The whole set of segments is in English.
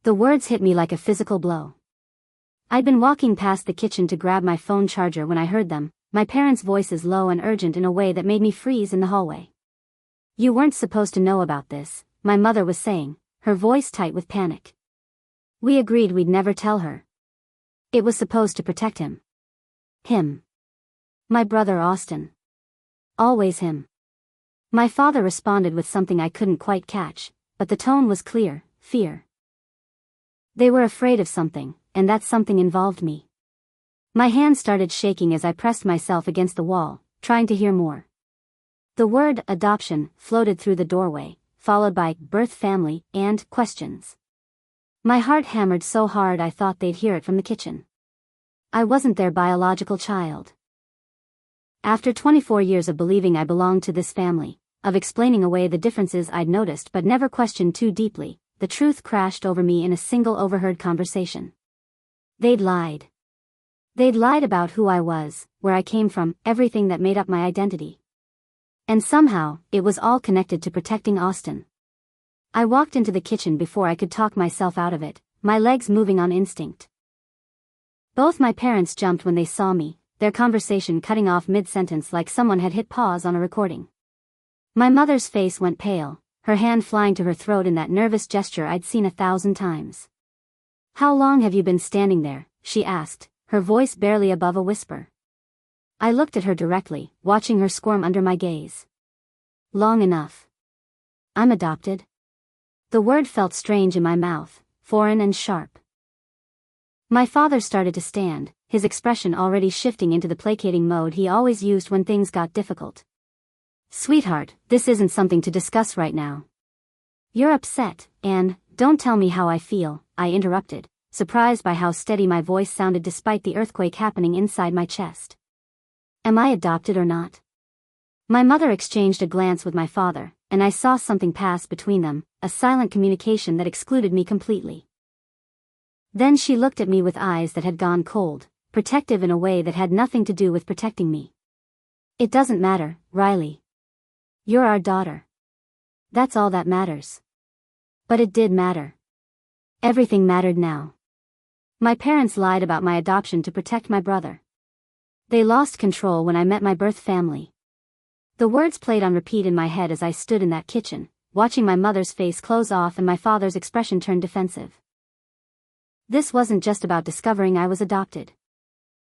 The words hit me like a physical blow. I'd been walking past the kitchen to grab my phone charger when I heard them, my parents' voices low and urgent in a way that made me freeze in the hallway. "You weren't supposed to know about this," my mother was saying, her voice tight with panic. "We agreed we'd never tell her. It was supposed to protect him." Him. My brother Austin. Always him. My father responded with something I couldn't quite catch, but the tone was clear: fear. They were afraid of something, and that something involved me. My hand started shaking as I pressed myself against the wall, trying to hear more. The word adoption floated through the doorway, followed by birth family and questions. My heart hammered so hard I thought they'd hear it from the kitchen. I wasn't their biological child. After 24 years of believing I belonged to this family, of explaining away the differences I'd noticed but never questioned too deeply, the truth crashed over me in a single overheard conversation. They'd lied. They'd lied about who I was, where I came from, everything that made up my identity. And somehow, it was all connected to protecting Austin. I walked into the kitchen before I could talk myself out of it, my legs moving on instinct. Both my parents jumped when they saw me, their conversation cutting off mid-sentence like someone had hit pause on a recording. My mother's face went pale, her hand flying to her throat in that nervous gesture I'd seen 1,000 times. "How long have you been standing there?" she asked, her voice barely above a whisper. I looked at her directly, watching her squirm under my gaze. "Long enough. I'm adopted." The word felt strange in my mouth, foreign and sharp. My father started to stand, his expression already shifting into the placating mode he always used when things got difficult. "Sweetheart, this isn't something to discuss right now. You're upset, and don't tell me how I feel," I interrupted, surprised by how steady my voice sounded despite the earthquake happening inside my chest. "Am I adopted or not?" My mother exchanged a glance with my father, and I saw something pass between them, a silent communication that excluded me completely. Then she looked at me with eyes that had gone cold, protective in a way that had nothing to do with protecting me. "It doesn't matter, Riley. You're our daughter. That's all that matters." But it did matter. Everything mattered now. My parents lied about my adoption to protect my brother. They lost control when I met my birth family. The words played on repeat in my head as I stood in that kitchen, watching my mother's face close off and my father's expression turn defensive. This wasn't just about discovering I was adopted.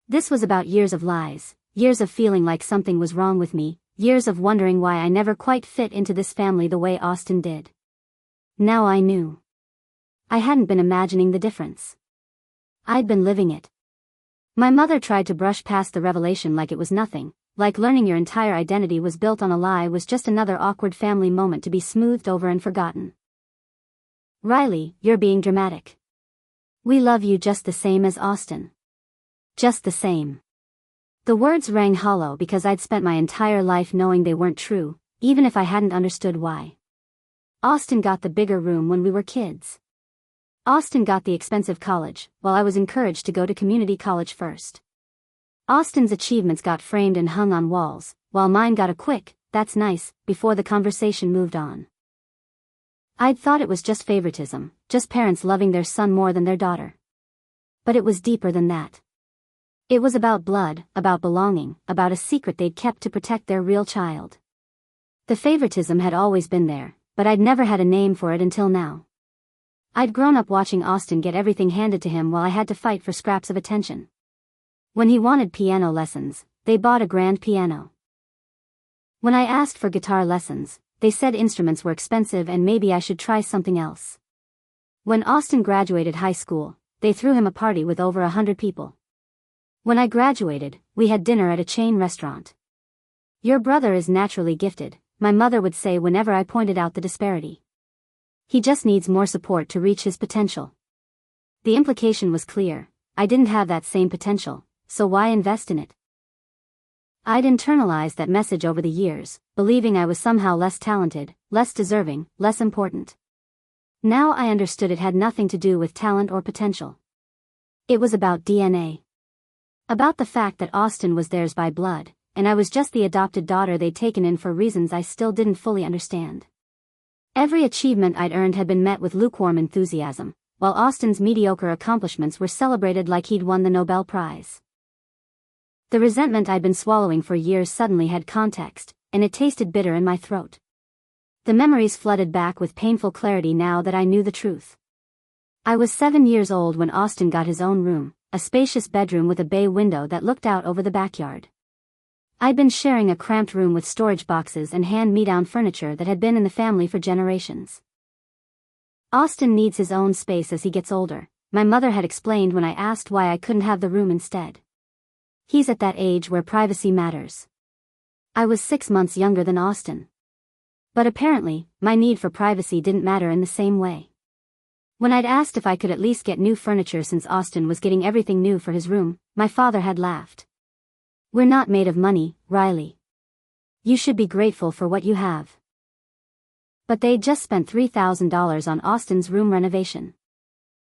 This was about years of lies, years of feeling like something was wrong with me, years of wondering why I never quite fit into this family the way Austin did. Now I knew. I hadn't been imagining the difference. I'd been living it. My mother tried to brush past the revelation like it was nothing, like learning your entire identity was built on a lie was just another awkward family moment to be smoothed over and forgotten. "Riley, you're being dramatic. We love you just the same as Austin. Just the same." The words rang hollow because I'd spent my entire life knowing they weren't true, even if I hadn't understood why. Austin got the bigger room when we were kids. Austin got the expensive college, while I was encouraged to go to community college first. Austin's achievements got framed and hung on walls, while mine got a quick, "That's nice," before the conversation moved on. I'd thought it was just favoritism, just parents loving their son more than their daughter. But it was deeper than that. It was about blood, about belonging, about a secret they'd kept to protect their real child. The favoritism had always been there, but I'd never had a name for it until now. I'd grown up watching Austin get everything handed to him while I had to fight for scraps of attention. When he wanted piano lessons, they bought a grand piano. When I asked for guitar lessons, they said instruments were expensive and maybe I should try something else. When Austin graduated high school, they threw him a party with over 100 people. When I graduated, we had dinner at a chain restaurant. "Your brother is naturally gifted," my mother would say whenever I pointed out the disparity. "He just needs more support to reach his potential." The implication was clear: I didn't have that same potential, so why invest in it? I'd internalized that message over the years, believing I was somehow less talented, less deserving, less important. Now I understood it had nothing to do with talent or potential. It was about DNA. About the fact that Austin was theirs by blood, and I was just the adopted daughter they'd taken in for reasons I still didn't fully understand. Every achievement I'd earned had been met with lukewarm enthusiasm, while Austin's mediocre accomplishments were celebrated like he'd won the Nobel Prize. The resentment I'd been swallowing for years suddenly had context, and it tasted bitter in my throat. The memories flooded back with painful clarity now that I knew the truth. I was 7 years old when Austin got his own room, a spacious bedroom with a bay window that looked out over the backyard. I'd been sharing a cramped room with storage boxes and hand-me-down furniture that had been in the family for generations. Austin needs his own space as he gets older, my mother had explained when I asked why I couldn't have the room instead. He's at that age where privacy matters. I was 6 months younger than Austin. But apparently, my need for privacy didn't matter in the same way. When I'd asked if I could at least get new furniture since Austin was getting everything new for his room, my father had laughed. "We're not made of money, Riley. You should be grateful for what you have." But they'd just spent $3,000 on Austin's room renovation.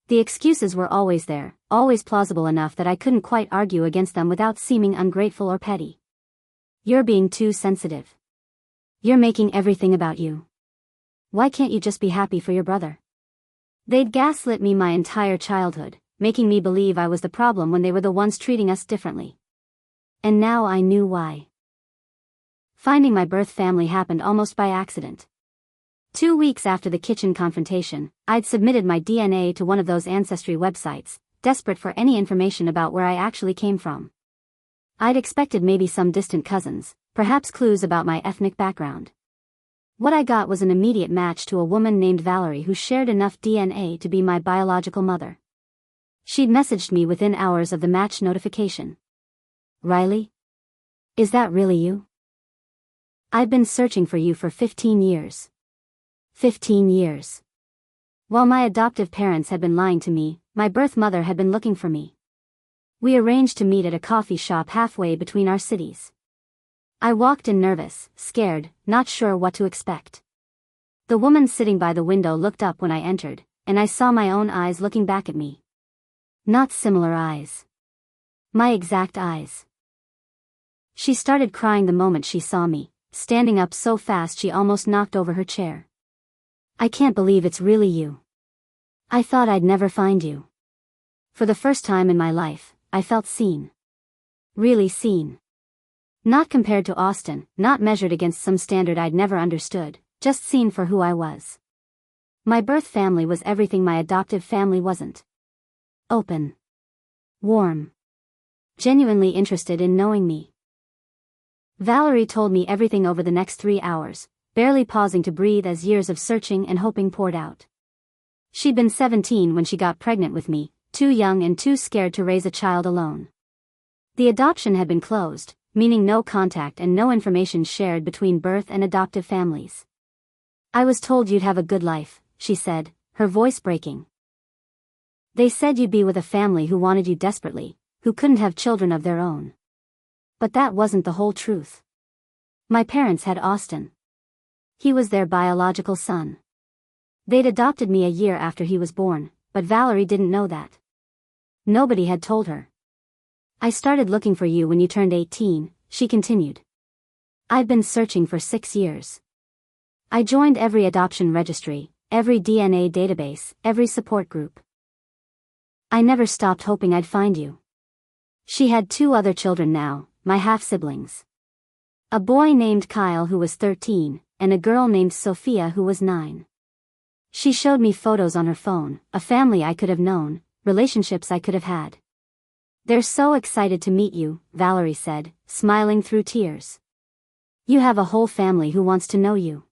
The excuses were always there, always plausible enough that I couldn't quite argue against them without seeming ungrateful or petty. "You're being too sensitive. You're making everything about you. Why can't you just be happy for your brother?" They'd gaslit me my entire childhood, making me believe I was the problem when they were the ones treating us differently. And now I knew why. Finding my birth family happened almost by accident. 2 weeks after the kitchen confrontation, I'd submitted my DNA to one of those ancestry websites, desperate for any information about where I actually came from. I'd expected maybe some distant cousins, perhaps clues about my ethnic background. What I got was an immediate match to a woman named Valerie who shared enough DNA to be my biological mother. She'd messaged me within hours of the match notification. "Riley? Is that really you? I've been searching for you for 15 years. 15 years. While my adoptive parents had been lying to me, my birth mother had been looking for me. We arranged to meet at a coffee shop halfway between our cities. I walked in nervous, scared, not sure what to expect. The woman sitting by the window looked up when I entered, and I saw my own eyes looking back at me. Not similar eyes. My exact eyes. She started crying the moment she saw me, standing up so fast she almost knocked over her chair. "I can't believe it's really you. I thought I'd never find you." For the first time in my life, I felt seen. Really seen. Not compared to Austin, not measured against some standard I'd never understood, just seen for who I was. My birth family was everything my adoptive family wasn't. Open. Warm. Genuinely interested in knowing me. Valerie told me everything over the next 3 hours, barely pausing to breathe as years of searching and hoping poured out. She'd been 17 when she got pregnant with me, too young and too scared to raise a child alone. The adoption had been closed, meaning no contact and no information shared between birth and adoptive families. "I was told you'd have a good life," she said, her voice breaking. "They said you'd be with a family who wanted you desperately, who couldn't have children of their own." But that wasn't the whole truth. My parents had Austin. He was their biological son. They'd adopted me a year after he was born, but Valerie didn't know that. Nobody had told her. "I started looking for you when you turned 18, she continued. "I've been searching for 6 years. I joined every adoption registry, every DNA database, every support group. I never stopped hoping I'd find you." She had 2 other children now, my half-siblings. A boy named Kyle who was 13, and a girl named Sophia who was 9. She showed me photos on her phone, a family I could have known, relationships I could have had. "They're so excited to meet you," Valerie said, smiling through tears. "You have a whole family who wants to know you."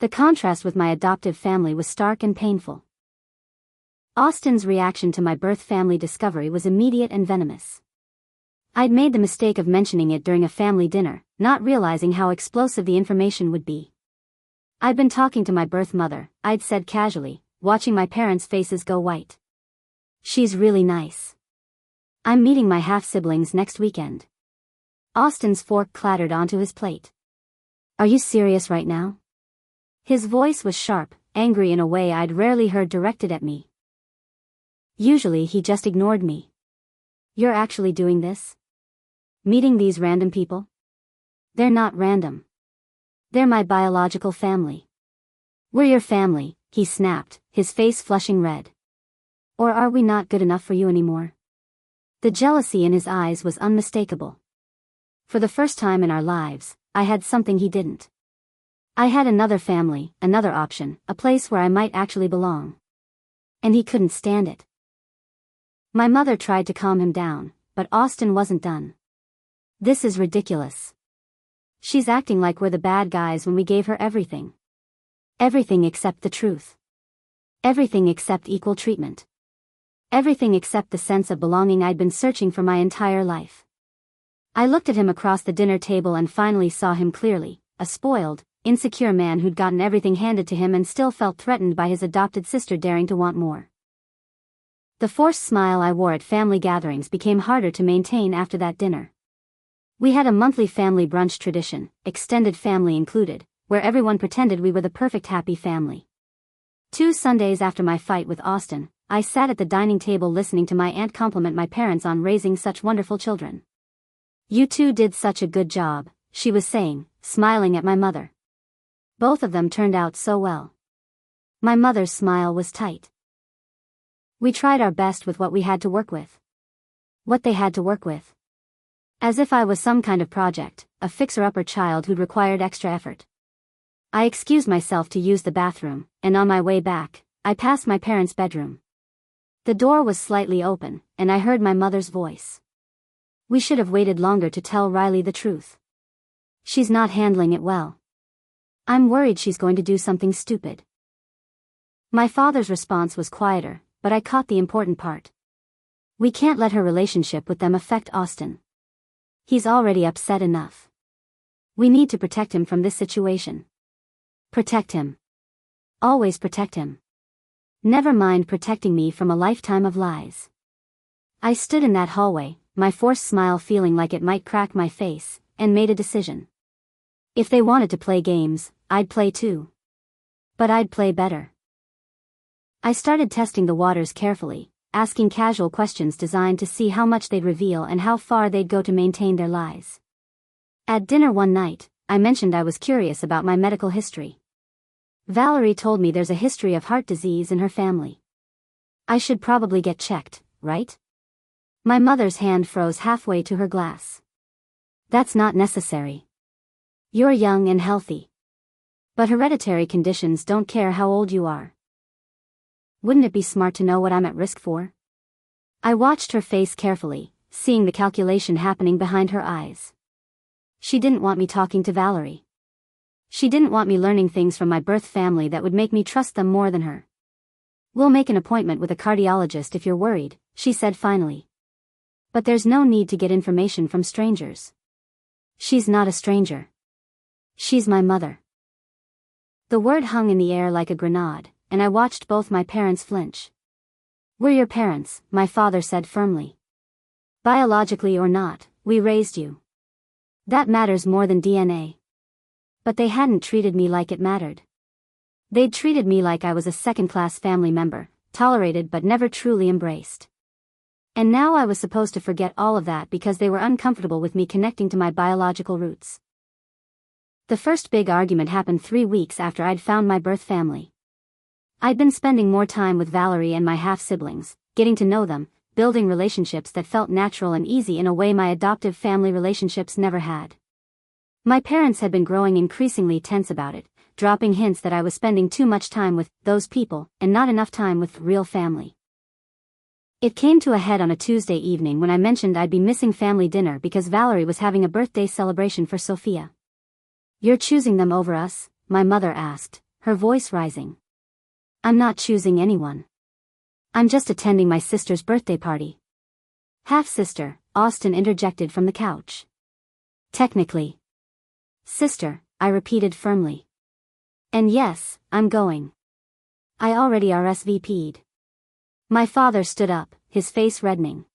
The contrast with my adoptive family was stark and painful. Austin's reaction to my birth family discovery was immediate and venomous. I'd made the mistake of mentioning it during a family dinner, not realizing how explosive the information would be. "I'd been talking to my birth mother," I'd said casually, watching my parents' faces go white. "She's really nice. I'm meeting my half-siblings next weekend." Austin's fork clattered onto his plate. "Are you serious right now?" His voice was sharp, angry in a way I'd rarely heard directed at me. Usually he just ignored me. "You're actually doing this? Meeting these random people?" "They're not random. They're my biological family." "We're your family," he snapped, his face flushing red. Or are we not good enough for you anymore? The jealousy in his eyes was unmistakable. For the first time in our lives, I had something he didn't. I had another family, another option, a place where I might actually belong. And he couldn't stand it. My mother tried to calm him down, but Austin wasn't done. This is ridiculous. She's acting like we're the bad guys when we gave her everything. Everything except the truth. Everything except equal treatment. Everything except the sense of belonging I'd been searching for my entire life. I looked at him across the dinner table and finally saw him clearly, a spoiled, insecure man who'd gotten everything handed to him and still felt threatened by his adopted sister daring to want more. The forced smile I wore at family gatherings became harder to maintain after that dinner. We had a monthly family brunch tradition, extended family included, where everyone pretended we were the perfect happy family. 2 Sundays after my fight with Austin, I sat at the dining table listening to my aunt compliment my parents on raising such wonderful children. "You two did such a good job," she was saying, smiling at my mother. Both of them turned out so well. My mother's smile was tight. We tried our best with what we had to work with. What they had to work with. As if I was some kind of project, a fixer-upper child who'd required extra effort. I excused myself to use the bathroom, and on my way back, I passed my parents' bedroom. The door was slightly open, and I heard my mother's voice. "We should have waited longer to tell Riley the truth. She's not handling it well. I'm worried she's going to do something stupid." My father's response was quieter, but I caught the important part. "We can't let her relationship with them affect Austin. He's already upset enough. We need to protect him from this situation. Protect him. Always protect him. Never mind protecting me from a lifetime of lies." I stood in that hallway, my forced smile feeling like it might crack my face, and made a decision. If they wanted to play games, I'd play too. But I'd play better. I started testing the waters carefully, asking casual questions designed to see how much they'd reveal and how far they'd go to maintain their lies. At dinner one night, I mentioned I was curious about my medical history. Valerie told me there's a history of heart disease in her family. I should probably get checked, right? My mother's hand froze halfway to her glass. "That's not necessary. You're young and healthy. But hereditary conditions don't care how old you are. Wouldn't it be smart to know what I'm at risk for?" I watched her face carefully, seeing the calculation happening behind her eyes. She didn't want me talking to Valerie. She didn't want me learning things from my birth family that would make me trust them more than her. "We'll make an appointment with a cardiologist if you're worried," she said finally. "But there's no need to get information from strangers." "She's not a stranger. She's my mother." The word hung in the air like a grenade, and I watched both my parents flinch. "We're your parents," my father said firmly. "Biologically or not, we raised you. That matters more than DNA." But they hadn't treated me like it mattered. They'd treated me like I was a second-class family member, tolerated but never truly embraced. And now I was supposed to forget all of that because they were uncomfortable with me connecting to my biological roots. The first big argument happened 3 weeks after I'd found my birth family. I'd been spending more time with Valerie and my half-siblings, getting to know them, building relationships that felt natural and easy in a way my adoptive family relationships never had. My parents had been growing increasingly tense about it, dropping hints that I was spending too much time with those people and not enough time with real family. It came to a head on a Tuesday evening when I mentioned I'd be missing family dinner because Valerie was having a birthday celebration for Sophia. "You're choosing them over us?" my mother asked, her voice rising. "I'm not choosing anyone. I'm just attending my sister's birthday party." "Half-sister," Austin interjected from the couch. "Technically. Sister," I repeated firmly. "And yes, I'm going. I already RSVP'd." My father stood up, his face reddening.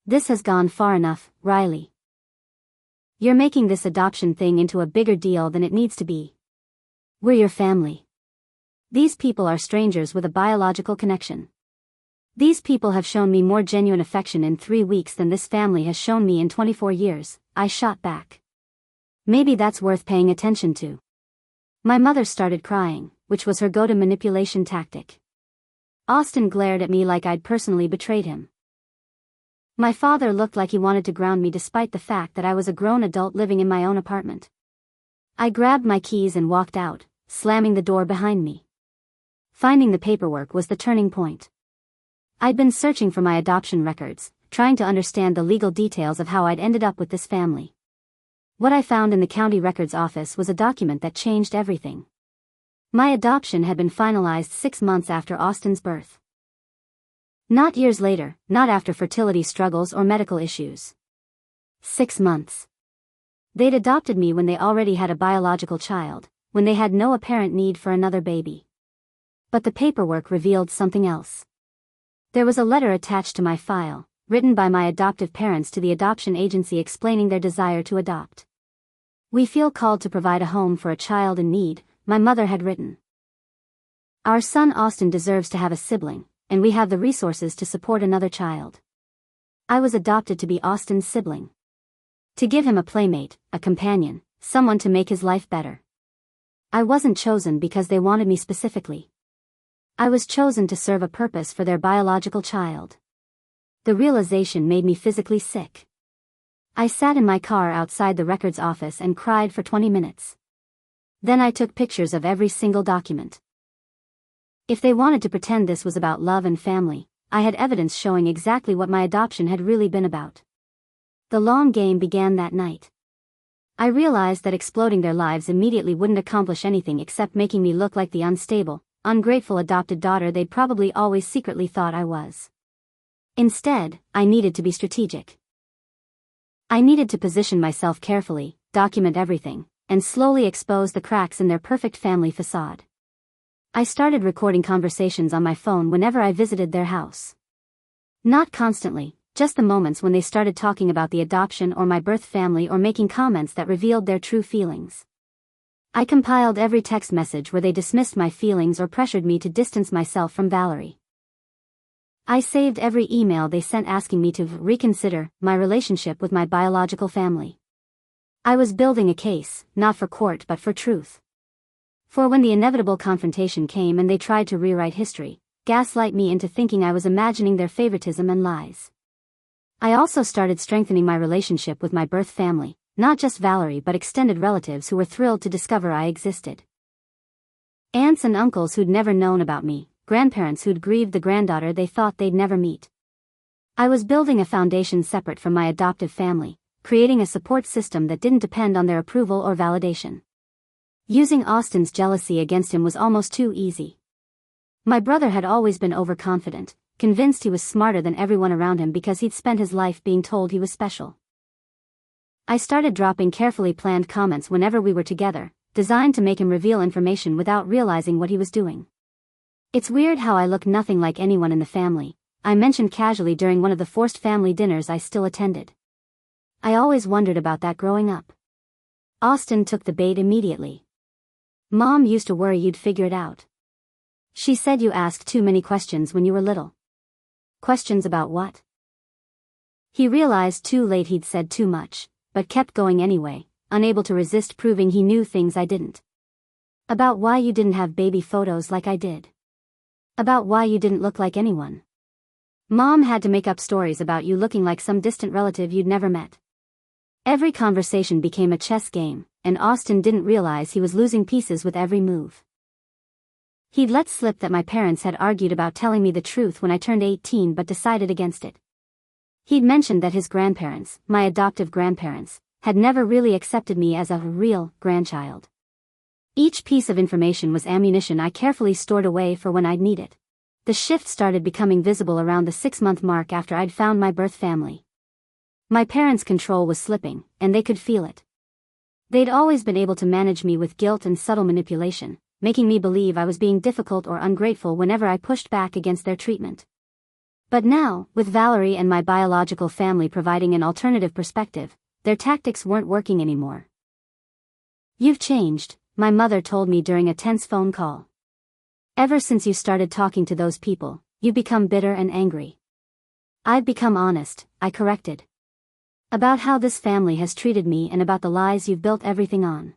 "This has gone far enough, Riley. You're making this adoption thing into a bigger deal than it needs to be. We're your family. These people are strangers with a biological connection. These people have shown me more genuine affection in 3 weeks than this family has shown me in 24 years, I shot back. Maybe that's worth paying attention to." My mother started crying, which was her go-to manipulation tactic. Austin glared at me like I'd personally betrayed him. My father looked like he wanted to ground me despite the fact that I was a grown adult living in my own apartment. I grabbed my keys and walked out, slamming the door behind me. Finding the paperwork was the turning point. I'd been searching for my adoption records, trying to understand the legal details of how I'd ended up with this family. What I found in the county records office was a document that changed everything. My adoption had been finalized 6 months after Austin's birth. Not years later, not after fertility struggles or medical issues. 6 months. They'd adopted me when they already had a biological child, when they had no apparent need for another baby. But the paperwork revealed something else. There was a letter attached to my file, written by my adoptive parents to the adoption agency explaining their desire to adopt. "We feel called to provide a home for a child in need," my mother had written. "Our son Austin deserves to have a sibling, and we have the resources to support another child." I was adopted to be Austin's sibling. To give him a playmate, a companion, someone to make his life better. I wasn't chosen because they wanted me specifically. I was chosen to serve a purpose for their biological child. The realization made me physically sick. I sat in my car outside the records office and cried for 20 minutes. Then I took pictures of every single document. If they wanted to pretend this was about love and family, I had evidence showing exactly what my adoption had really been about. The long game began that night. I realized that exploding their lives immediately wouldn't accomplish anything except making me look like the unstable, ungrateful adopted daughter they'd probably always secretly thought I was. Instead, I needed to be strategic. I needed to position myself carefully, document everything, and slowly expose the cracks in their perfect family facade. I started recording conversations on my phone whenever I visited their house. Not constantly, just the moments when they started talking about the adoption or my birth family or making comments that revealed their true feelings. I compiled every text message where they dismissed my feelings or pressured me to distance myself from Valerie. I saved every email they sent asking me to reconsider my relationship with my biological family. I was building a case, not for court but for truth. For when the inevitable confrontation came and they tried to rewrite history, gaslight me into thinking I was imagining their favoritism and lies. I also started strengthening my relationship with my birth family, not just Valerie but extended relatives who were thrilled to discover I existed. Aunts and uncles who'd never known about me, grandparents who'd grieved the granddaughter they thought they'd never meet. I was building a foundation separate from my adoptive family, creating a support system that didn't depend on their approval or validation. Using Austin's jealousy against him was almost too easy. My brother had always been overconfident, convinced he was smarter than everyone around him because he'd spent his life being told he was special. I started dropping carefully planned comments whenever we were together, designed to make him reveal information without realizing what he was doing. "It's weird how I look nothing like anyone in the family," I mentioned casually during one of the forced family dinners I still attended. "I always wondered about that growing up." Austin took the bait immediately. "Mom used to worry you'd figure it out. She said you asked too many questions when you were little." "Questions about what?" He realized too late he'd said too much, but kept going anyway, unable to resist proving he knew things I didn't. "About why you didn't have baby photos like I did. About why you didn't look like anyone. Mom had to make up stories about you looking like some distant relative you'd never met." Every conversation became a chess game, and Austin didn't realize he was losing pieces with every move. He'd let slip that my parents had argued about telling me the truth when I turned 18 but decided against it. He'd mentioned that his grandparents, my adoptive grandparents, had never really accepted me as a real grandchild. Each piece of information was ammunition I carefully stored away for when I'd need it. The shift started becoming visible around the 6-month mark after I'd found my birth family. My parents' control was slipping, and they could feel it. They'd always been able to manage me with guilt and subtle manipulation, making me believe I was being difficult or ungrateful whenever I pushed back against their treatment. But now, with Valerie and my biological family providing an alternative perspective, their tactics weren't working anymore. "You've changed," my mother told me during a tense phone call. "Ever since you started talking to those people, you've become bitter and angry." "I've become honest," I corrected. "About how this family has treated me and about the lies you've built everything on."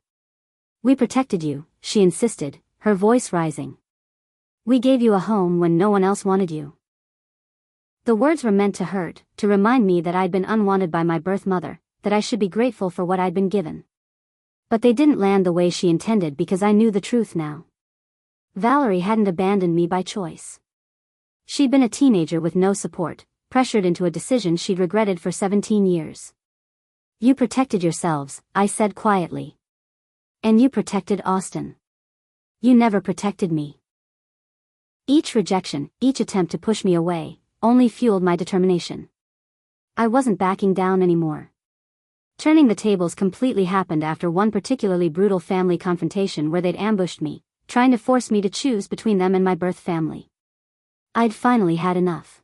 "We protected you," she insisted, her voice rising. We gave you a home when no one else wanted you. The words were meant to hurt, to remind me that I'd been unwanted by my birth mother, that I should be grateful for what I'd been given. But they didn't land the way she intended because I knew the truth now. Valerie hadn't abandoned me by choice. She'd been a teenager with no support, pressured into a decision she'd regretted for 17 years. You protected yourselves, I said quietly. And you protected Austin. You never protected me. Each rejection, each attempt to push me away, only fueled my determination. I wasn't backing down anymore. Turning the tables completely happened after one particularly brutal family confrontation where they'd ambushed me, trying to force me to choose between them and my birth family. I'd finally had enough.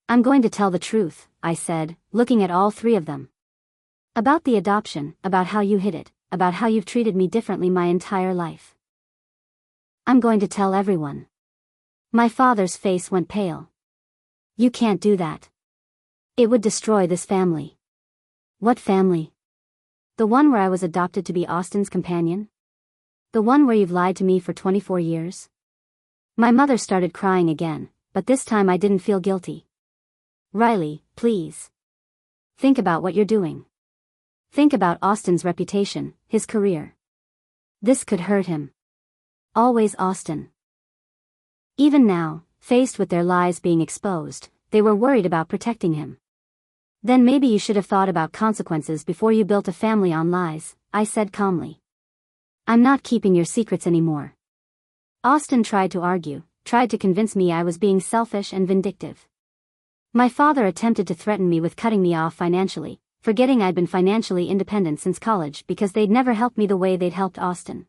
I'm going to tell the truth, I said, looking at all three of them. About the adoption, about how you hid it, about how you've treated me differently my entire life. I'm going to tell everyone. My father's face went pale. You can't do that. It would destroy this family. What family? The one where I was adopted to be Austin's companion? The one where you've lied to me for 24 years? My mother started crying again, but this time I didn't feel guilty. Riley, please. Think about what you're doing. Think about Austin's reputation, his career. This could hurt him. Always Austin. Even now, faced with their lies being exposed, they were worried about protecting him. Then maybe you should have thought about consequences before you built a family on lies, I said calmly. I'm not keeping your secrets anymore. Austin tried to argue, tried to convince me I was being selfish and vindictive. My father attempted to threaten me with cutting me off financially, forgetting I'd been financially independent since college because they'd never helped me the way they'd helped Austin.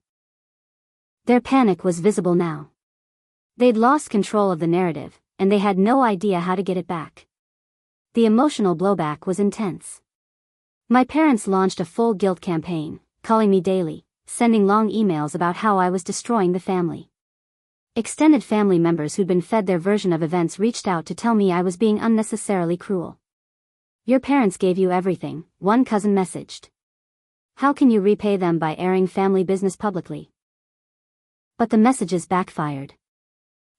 Their panic was visible now. They'd lost control of the narrative, and they had no idea how to get it back. The emotional blowback was intense. My parents launched a full guilt campaign, calling me daily, sending long emails about how I was destroying the family. Extended family members who'd been fed their version of events reached out to tell me I was being unnecessarily cruel. Your parents gave you everything, one cousin messaged. How can you repay them by airing family business publicly? But the messages backfired.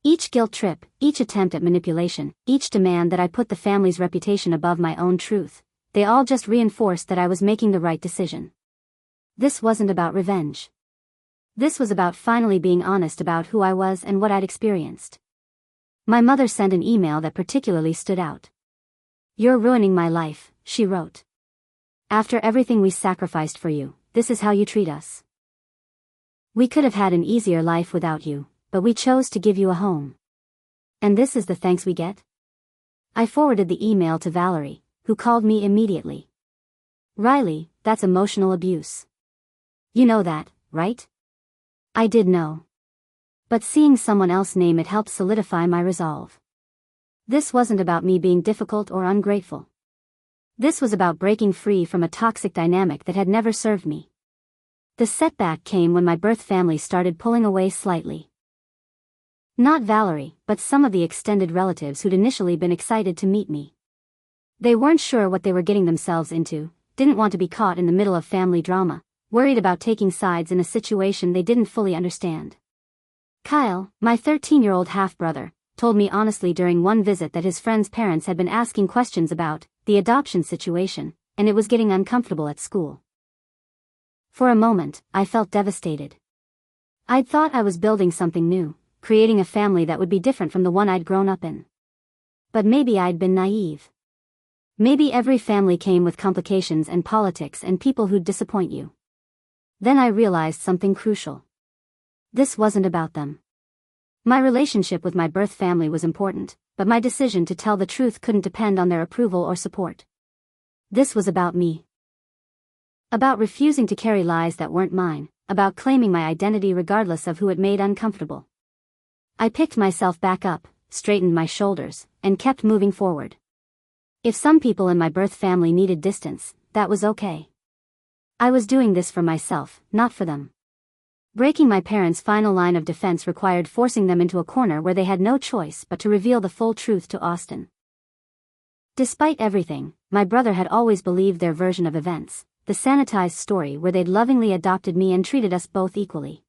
Each guilt trip, each attempt at manipulation, each demand that I put the family's reputation above my own truth, they all just reinforced that I was making the right decision. This wasn't about revenge. This was about finally being honest about who I was and what I'd experienced. My mother sent an email that particularly stood out. You're ruining my life, she wrote. After everything we sacrificed for you, this is how you treat us. We could have had an easier life without you, but we chose to give you a home. And this is the thanks we get? I forwarded the email to Valerie, who called me immediately. Riley, that's emotional abuse. You know that, right? I did know. But seeing someone else name it helped solidify my resolve. This wasn't about me being difficult or ungrateful. This was about breaking free from a toxic dynamic that had never served me. The setback came when my birth family started pulling away slightly. Not Valerie, but some of the extended relatives who'd initially been excited to meet me. They weren't sure what they were getting themselves into, didn't want to be caught in the middle of family drama, worried about taking sides in a situation they didn't fully understand. Kyle, my 13-year-old half-brother, told me honestly during one visit that his friend's parents had been asking questions about the adoption situation, and it was getting uncomfortable at school. For a moment, I felt devastated. I'd thought I was building something new, creating a family that would be different from the one I'd grown up in. But maybe I'd been naive. Maybe every family came with complications and politics and people who'd disappoint you. Then I realized something crucial. This wasn't about them. My relationship with my birth family was important, but my decision to tell the truth couldn't depend on their approval or support. This was about me. About refusing to carry lies that weren't mine, about claiming my identity regardless of who it made uncomfortable. I picked myself back up, straightened my shoulders, and kept moving forward. If some people in my birth family needed distance, that was okay. I was doing this for myself, not for them. Breaking my parents' final line of defense required forcing them into a corner where they had no choice but to reveal the full truth to Austin. Despite everything, my brother had always believed their version of events, the sanitized story where they'd lovingly adopted me and treated us both equally.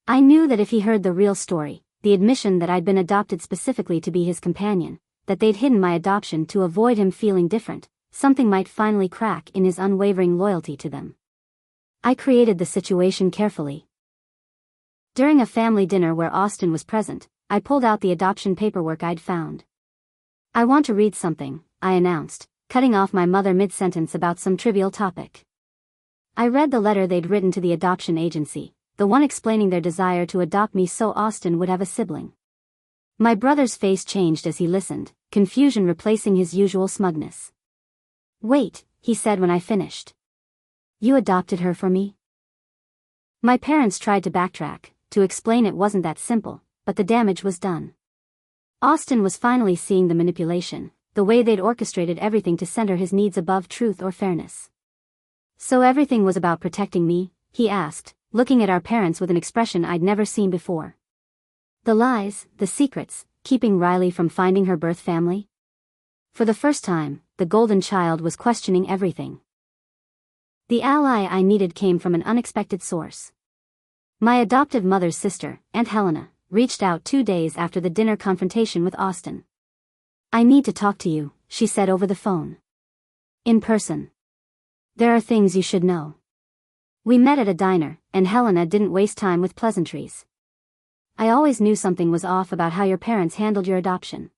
I knew that if he heard the real story, the admission that I'd been adopted specifically to be his companion, that they'd hidden my adoption to avoid him feeling different, something might finally crack in his unwavering loyalty to them. I created the situation carefully. During a family dinner where Austin was present, I pulled out the adoption paperwork I'd found. "I want to read something," I announced, cutting off my mother mid-sentence about some trivial topic. I read the letter they'd written to the adoption agency, the one explaining their desire to adopt me so Austin would have a sibling. My brother's face changed as he listened, confusion replacing his usual smugness. "Wait," he said when I finished. "You adopted her for me?" My parents tried to backtrack, to explain it wasn't that simple, but the damage was done. Austin was finally seeing the manipulation, the way they'd orchestrated everything to center his needs above truth or fairness. "So everything was about protecting me?" he asked, looking at our parents with an expression I'd never seen before. "The lies, the secrets, keeping Riley from finding her birth family?" For the first time, the golden child was questioning everything. The ally I needed came from an unexpected source. My adoptive mother's sister, Aunt Helena, reached out 2 days after the dinner confrontation with Austin. "I need to talk to you," she said over the phone. "In person. There are things you should know." We met at a diner, and Helena didn't waste time with pleasantries. "I always knew something was off about how your parents handled your adoption.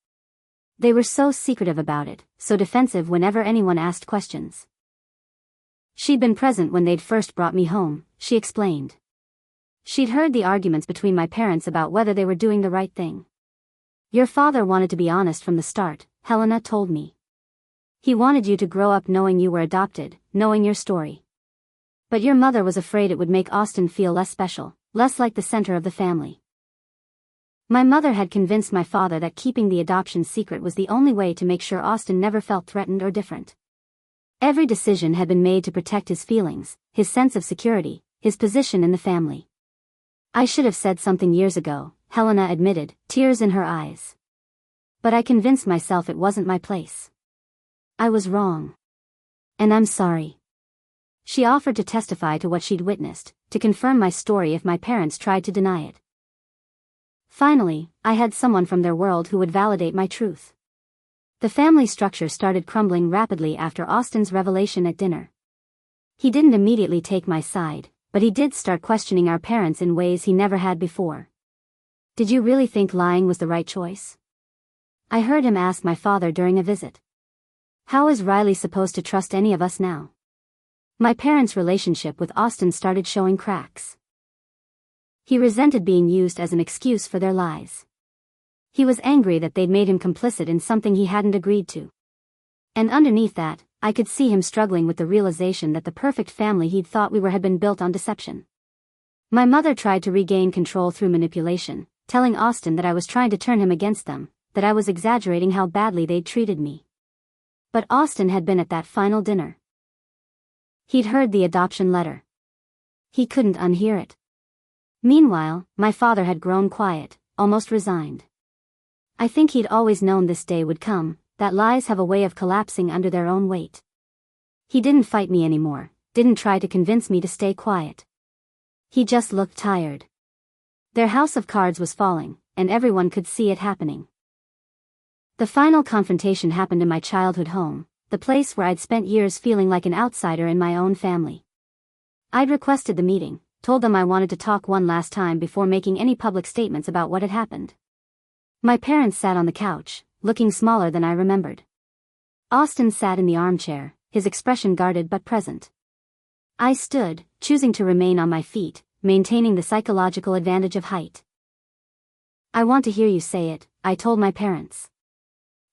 They were so secretive about it, so defensive whenever anyone asked questions." She'd been present when they'd first brought me home, she explained. She'd heard the arguments between my parents about whether they were doing the right thing. "Your father wanted to be honest from the start," Helena told me. "He wanted you to grow up knowing you were adopted, knowing your story. But your mother was afraid it would make Austin feel less special, less like the center of the family." My mother had convinced my father that keeping the adoption secret was the only way to make sure Austin never felt threatened or different. Every decision had been made to protect his feelings, his sense of security, his position in the family. "I should have said something years ago," Helena admitted, tears in her eyes. "But I convinced myself it wasn't my place. I was wrong. And I'm sorry." She offered to testify to what she'd witnessed, to confirm my story if my parents tried to deny it. Finally, I had someone from their world who would validate my truth. The family structure started crumbling rapidly after Austin's revelation at dinner. He didn't immediately take my side, but he did start questioning our parents in ways he never had before. "Did you really think lying was the right choice?" I heard him ask my father during a visit. "How is Riley supposed to trust any of us now?" My parents' relationship with Austin started showing cracks. He resented being used as an excuse for their lies. He was angry that they'd made him complicit in something he hadn't agreed to. And underneath that, I could see him struggling with the realization that the perfect family he'd thought we were had been built on deception. My mother tried to regain control through manipulation, telling Austin that I was trying to turn him against them, that I was exaggerating how badly they'd treated me. But Austin had been at that final dinner. He'd heard the adoption letter. He couldn't unhear it. Meanwhile, my father had grown quiet, almost resigned. I think he'd always known this day would come, that lies have a way of collapsing under their own weight. He didn't fight me anymore, didn't try to convince me to stay quiet. He just looked tired. Their house of cards was falling, and everyone could see it happening. The final confrontation happened in my childhood home, the place where I'd spent years feeling like an outsider in my own family. I'd requested the meeting, told them I wanted to talk one last time before making any public statements about what had happened. My parents sat on the couch, looking smaller than I remembered. Austin sat in the armchair, his expression guarded but present. I stood, choosing to remain on my feet, maintaining the psychological advantage of height. "I want to hear you say it," I told my parents.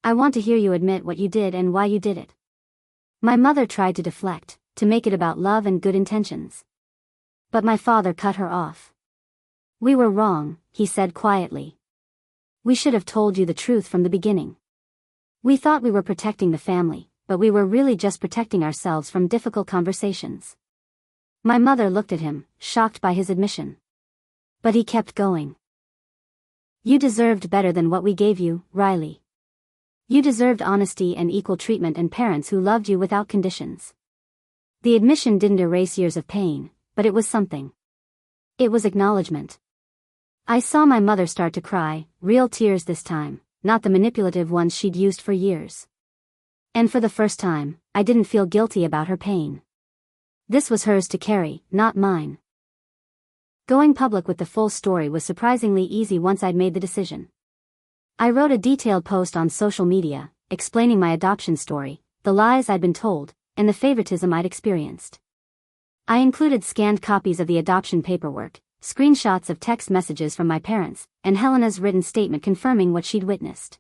"I want to hear you admit what you did and why you did it." My mother tried to deflect, to make it about love and good intentions. But my father cut her off. "We were wrong," he said quietly. "We should have told you the truth from the beginning. We thought we were protecting the family, but we were really just protecting ourselves from difficult conversations." My mother looked at him, shocked by his admission. But he kept going. "You deserved better than what we gave you, Riley. You deserved honesty and equal treatment and parents who loved you without conditions." The admission didn't erase years of pain, but it was something. It was acknowledgement. I saw my mother start to cry, real tears this time, not the manipulative ones she'd used for years. And for the first time, I didn't feel guilty about her pain. This was hers to carry, not mine. Going public with the full story was surprisingly easy once I'd made the decision. I wrote a detailed post on social media, explaining my adoption story, the lies I'd been told, and the favoritism I'd experienced. I included scanned copies of the adoption paperwork, screenshots of text messages from my parents, and Helena's written statement confirming what she'd witnessed.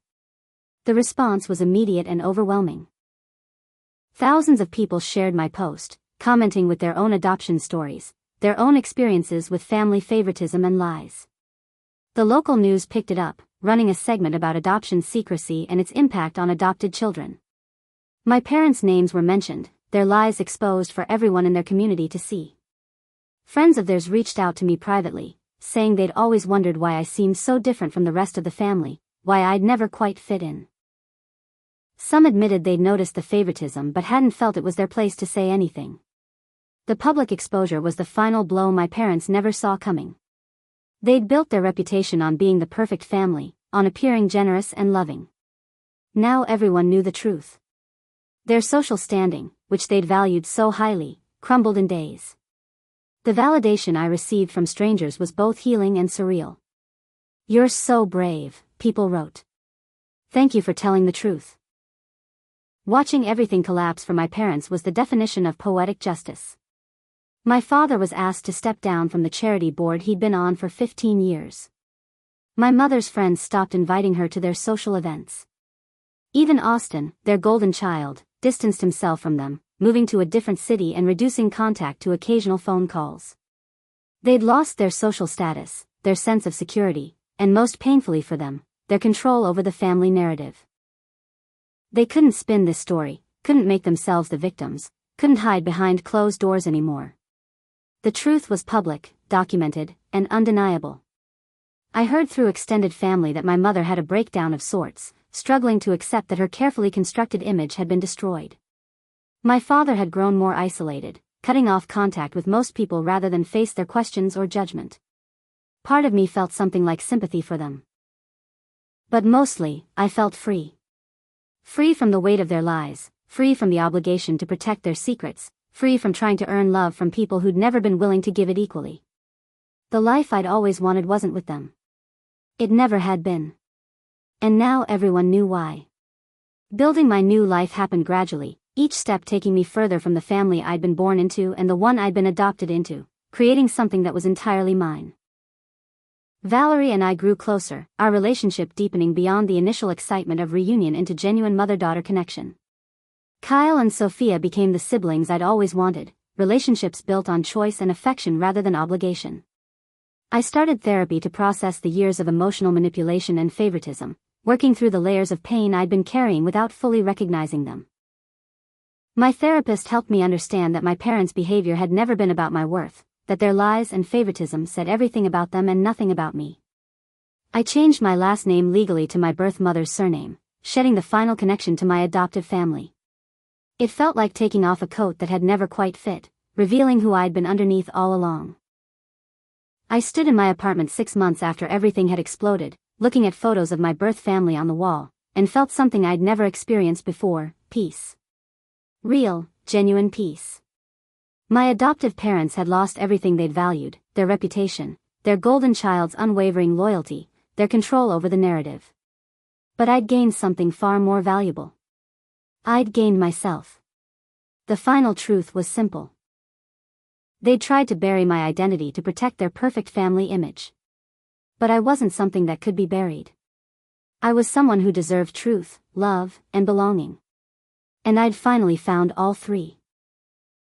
The response was immediate and overwhelming. Thousands of people shared my post, commenting with their own adoption stories, their own experiences with family favoritism and lies. The local news picked it up, running a segment about adoption secrecy and its impact on adopted children. My parents' names were mentioned, their lies exposed for everyone in their community to see. Friends of theirs reached out to me privately, saying they'd always wondered why I seemed so different from the rest of the family, why I'd never quite fit in. Some admitted they'd noticed the favoritism but hadn't felt it was their place to say anything. The public exposure was the final blow my parents never saw coming. They'd built their reputation on being the perfect family, on appearing generous and loving. Now everyone knew the truth. Their social standing, which they'd valued so highly, crumbled in days. The validation I received from strangers was both healing and surreal. "You're so brave," people wrote. "Thank you for telling the truth." Watching everything collapse for my parents was the definition of poetic justice. My father was asked to step down from the charity board he'd been on for 15 years. My mother's friends stopped inviting her to their social events. Even Austin, their golden child, distanced himself from them, moving to a different city and reducing contact to occasional phone calls. They'd lost their social status, their sense of security, and most painfully for them, their control over the family narrative. They couldn't spin this story, couldn't make themselves the victims, couldn't hide behind closed doors anymore. The truth was public, documented, and undeniable. I heard through extended family that my mother had a breakdown of sorts, struggling to accept that her carefully constructed image had been destroyed. My father had grown more isolated, cutting off contact with most people rather than face their questions or judgment. Part of me felt something like sympathy for them. But mostly, I felt free. Free from the weight of their lies, free from the obligation to protect their secrets, free from trying to earn love from people who'd never been willing to give it equally. The life I'd always wanted wasn't with them. It never had been. And now everyone knew why. Building my new life happened gradually, each step taking me further from the family I'd been born into and the one I'd been adopted into, creating something that was entirely mine. Valerie and I grew closer, our relationship deepening beyond the initial excitement of reunion into genuine mother-daughter connection. Kyle and Sophia became the siblings I'd always wanted, relationships built on choice and affection rather than obligation. I started therapy to process the years of emotional manipulation and favoritism, working through the layers of pain I'd been carrying without fully recognizing them. My therapist helped me understand that my parents' behavior had never been about my worth, that their lies and favoritism said everything about them and nothing about me. I changed my last name legally to my birth mother's surname, shedding the final connection to my adoptive family. It felt like taking off a coat that had never quite fit, revealing who I'd been underneath all along. I stood in my apartment 6 months after everything had exploded, looking at photos of my birth family on the wall, and felt something I'd never experienced before: peace. Real, genuine peace. My adoptive parents had lost everything they'd valued, their reputation, their golden child's unwavering loyalty, their control over the narrative. But I'd gained something far more valuable. I'd gained myself. The final truth was simple. They'd tried to bury my identity to protect their perfect family image. But I wasn't something that could be buried. I was someone who deserved truth, love, and belonging. And I'd finally found all three.